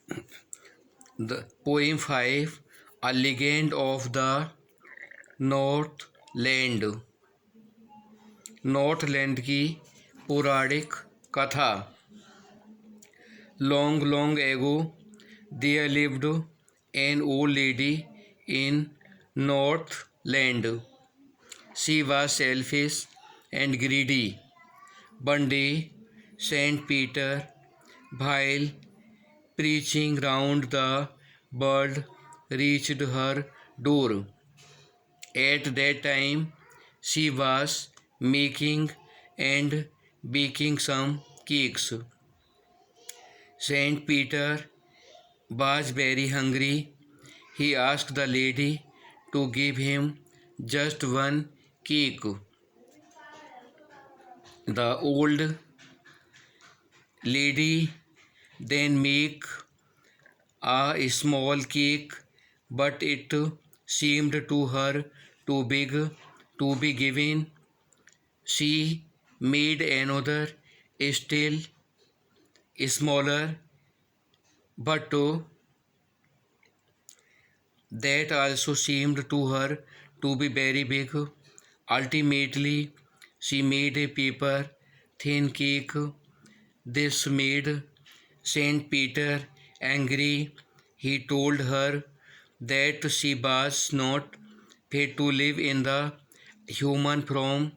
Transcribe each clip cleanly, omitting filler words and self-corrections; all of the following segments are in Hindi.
The poem 5, A Legend of the Northland. Northland की पौराणिक कथा। Long, long ago, there lived an old lady in Northland. She was selfish and greedy. One day, Saint Peter, while preaching round the world, reached her door. At that time, she was making and baking some cakes. Saint Peter was very hungry. He asked the lady to give him just one cake. The old lady then made a small cake, but it seemed to her too big to be given. She made another still smaller, but that also seemed to her to be very big. Ultimately, she made a paper thin cake. This made Saint Peter angry. He told her that she was not fit to live in the human form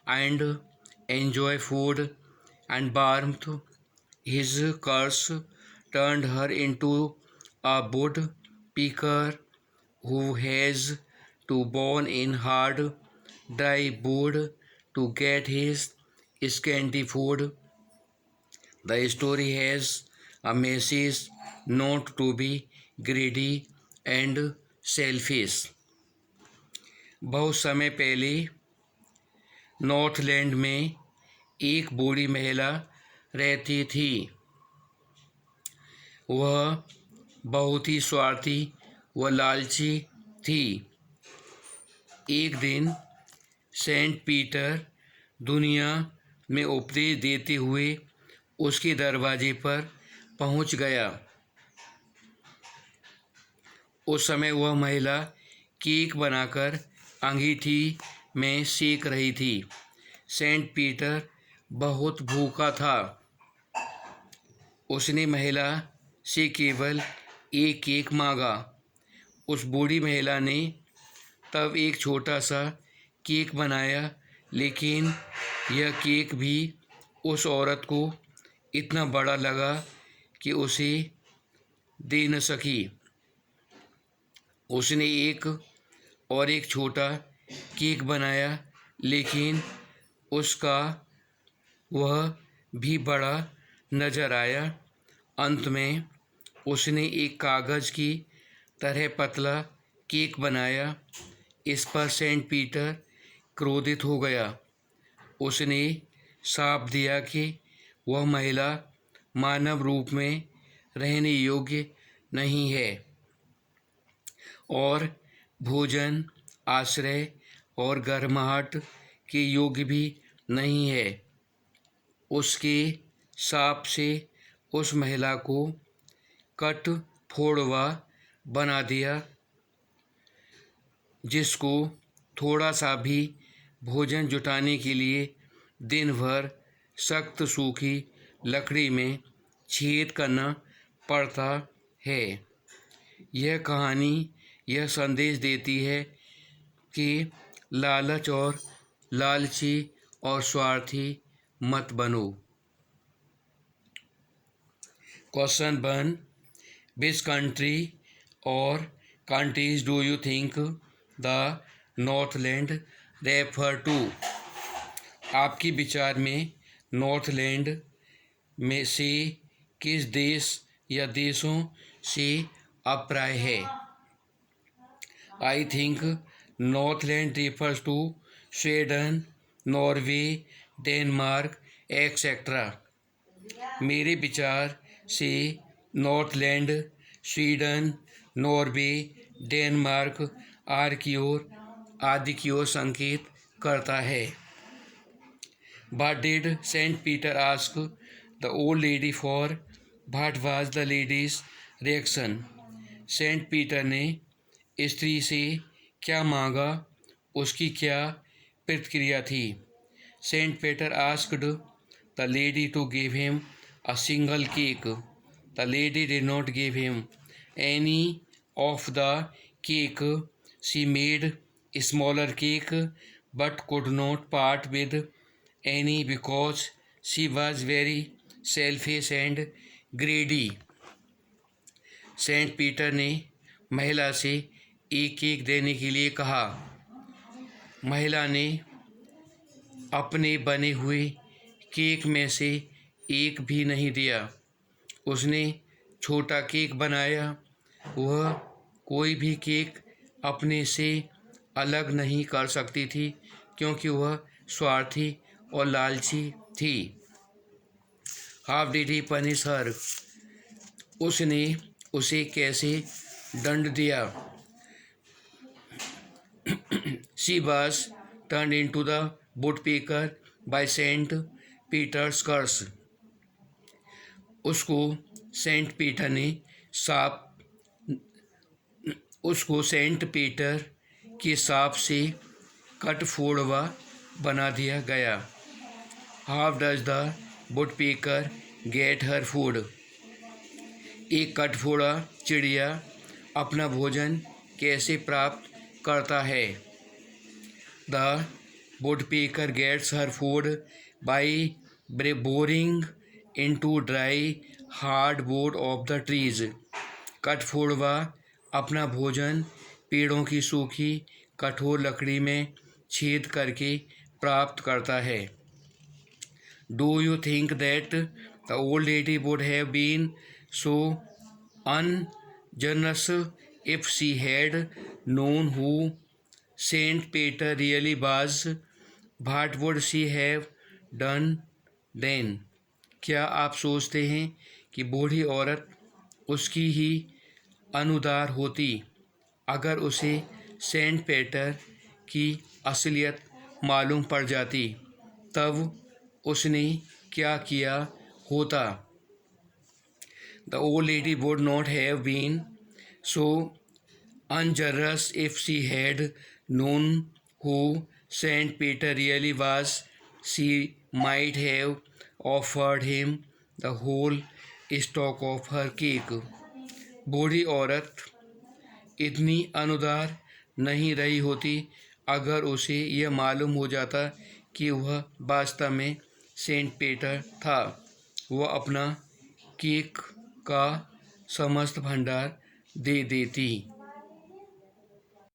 and enjoy food and warmth. His curse turned her into a wood picker who has to burn in hard, dry wood to get his scanty food. The story has a message not to be greedy and selfish. बहुत समय पहले नॉर्थलैंड में एक बूढ़ी महिला रहती थी। वह बहुत ही स्वार्थी व लालची थी। एक दिन सेंट पीटर दुनिया में उपदेश देते हुए उसके दरवाजे पर पहुंच गया। उस समय वह महिला केक बनाकर अंगीठी में सेक रही थी। सेंट पीटर बहुत भूखा था। उसने महिला से केवल एक केक मांगा। उस बूढ़ी महिला ने तब एक छोटा सा केक बनाया, लेकिन यह केक भी उस औरत को इतना बड़ा लगा कि उसे दे न सकी। उसने एक छोटा केक बनाया, लेकिन उसका वह भी बड़ा नजर आया। अंत में उसने एक कागज़ की तरह पतला केक बनाया। इस पर सेंट पीटर क्रोधित हो गया। उसने शाप दिया कि वह महिला मानव रूप में रहने योग्य नहीं है और भोजन, आश्रय और गर्माहट के योग्य भी नहीं है। उसके शाप से उस महिला को कठफोड़वा बना दिया, जिसको थोड़ा सा भी भोजन जुटाने के लिए दिन भर सख्त सूखी लकड़ी में छेद करना पड़ता है। यह कहानी यह संदेश देती है कि लालच और लालची और स्वार्थी मत बनो। Question 1, which country or countries do you think the northland refer to? आपके विचार में नॉर्थलैंड में से किस देश या देशों से अभिप्राय है? I think northland refers to Sweden, Norway, Denmark etcetera. मेरे विचार से नॉर्थलैंड स्वीडन, नॉर्वे, डेनमार्क आदि की ओर संकेत करता है। What did Saint Peter ask the old lady for? What was the lady's reaction. Saint Peter ने स्त्री से क्या मांगा, उसकी क्या प्रतिक्रिया थी? Saint Peter asked the lady to give him a single cake. The lady did not give him any of the cake. She made a smaller cake but could not part with any because she was very selfish and greedy. Saint Peter ने महिला से एक केक देने के लिए कहा। महिला ने अपने बने हुए केक में से एक भी नहीं दिया। उसने छोटा केक बनाया। वह कोई भी केक अपने से अलग नहीं कर सकती थी क्योंकि वह स्वार्थी और लालची थी। How did he punish her? उसने उसे कैसे दंड दिया? She was turn into the woodpecker by saint Peter's curse. उसको सेंट पीटर के शाप से कटफोड़वा बना दिया गया। How does the woodpecker get her food? एक कटफोड़ा चिड़िया अपना भोजन कैसे प्राप्त करता है? The woodpecker gets her food by boring into dry hardwood of the trees. कटफोड़वा अपना भोजन पेड़ों की सूखी कठोर लकड़ी में छेद करके प्राप्त करता है। Do you think that the old lady would have been so ungenerous if she had known who Saint Peter really was? What would she have done then? क्या आप सोचते हैं कि बूढ़ी औरत उसकी ही अनुदार होती अगर उसे सेंट पीटर की असलियत मालूम पड़ जाती? तब उसने क्या किया होता? The old lady would not have been so ungenerous if she had known who saint Peter really was. She might have offered him the whole stock of her cake. बूढ़ी औरत इतनी अनुदार नहीं रही होती अगर उसे यह मालूम हो जाता कि वह वास्तव में सेंट पीटर था। वह अपना केक का समस्त भंडार दे देती।